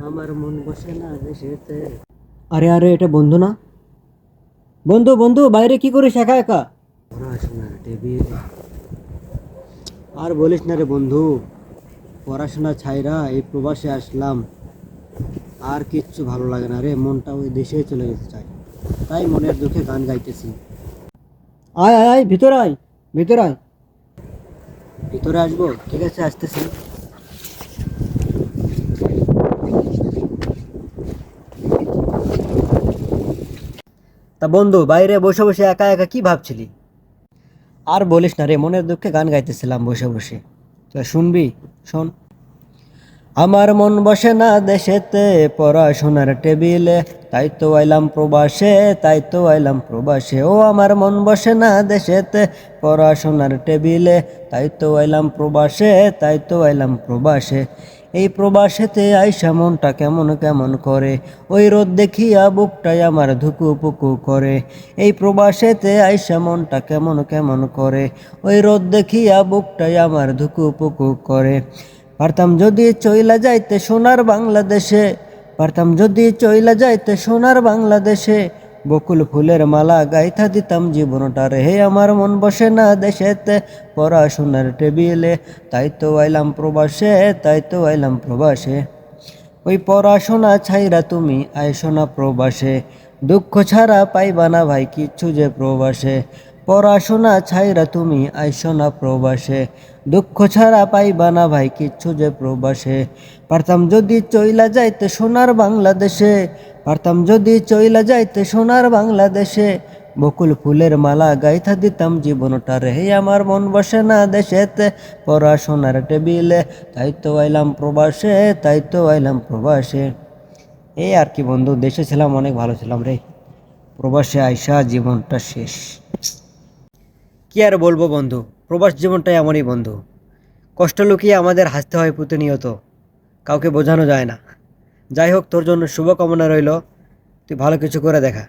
আমার মন বসে না দেশেতে। আরে আরে, এটা বন্ধু না? বন্ধু বন্ধু, বাইরে কি করিস একা একা? পড়াশোনার টেবিল। আর বলিস না রে বন্ধু, পড়াশোনা ছাইরা এই প্রবাসে আসলাম। আর কিচ্ছু ভালো লাগে না রে, মনটা ওই দেশেই চলে যেতে চাই। তাই মনের দুঃখে গান গাইতেছি। আয় আয় আয়, ভিতরে আয়, ভিতরে আয়। ভিতরে আসবো? ঠিক আছে, আসতেছি। তা বন্ধু, বাইরে বসে বসে একা একা কি ভাবছিলি? আর বলিস না রে, মনের দুঃখে গান গাইতেছিলাম বসে বসে। তো শুনবি? শোন। আমার মন বসে না দেশেতে, পড়াশোনার টেবিলে, তাই তো আইলাম প্রবাসে, তাই তো আইলাম প্রবাসে। ও আমার মন বসে না দেশেতে, পড়াশোনার টেবিলে, তাই তো আইলাম প্রবাসে, তাই তো আইলাম প্রবাসে। এই প্রবাসেতে আইসা মনটা কেমন কেমন করে, ওই রোদ দেখিয়া বুকটাই আমার ধুকু পুকু করে। এই প্রবাসেতে আইসা মনটা কেমন কেমন করে, ওই রোদ দেখিয়া বুকটাই আমার ধুকু পুকু করে। পারতাম যদি চইলা যাইতে সোনার বাংলাদেশে, পারতাম যদি চইলা যাইতে সোনার বাংলাদেশে, বকুল ফুলের মালা গাইথা দিতাম জীবনটারে। হে আমার মন বসে না দেশেতে, পড়াশোনার টেবিলে, তাই তো আইলাম প্রবাসে, তাই তো আইলাম প্রবাসে। ওই পড়াশোনা ছাইরা তুমি আইসো না প্রবাসে, দুঃখ ছাড়া পাইবা না ভাই কিচ্ছু যে প্রবাসে। পড়াশোনা ছাইরা তুমি আইসো না প্রবাসে, দুঃখ ছাড়া পাইবা না ভাই কিচ্ছু যে প্রবাসে। পারতাম যদি চইলা যাইতে সোনার বাংলাদেশে, পারতাম যদি চইলা যাইতে সোনার বাংলাদেশে, বকুল ফুলের মালা গাইথা দিতাম জীবনটারে। হে আমার মন বসে না দেশেতে, পড়াশোনার টেবিলে, তাই তো আইলাম প্রবাসে, তাই তো আইলাম প্রবাসে। এই আর কি বন্ধু, দেশে ছিলাম অনেক ভালো ছিলাম রে, প্রবাসে আইসা জীবনটা শেষ। কি আর বলবো বন্ধু, প্রবাস জীবনটাই এমনই বন্ধু। কষ্ট লুকিয়ে আমাদের হাসতে হয় প্রতিনিয়ত, কাউকে বোঝানো যায় না। যাই হোক, তোর জন্য শুভকামনা রইল, তুই ভালো কিছু করে দেখা।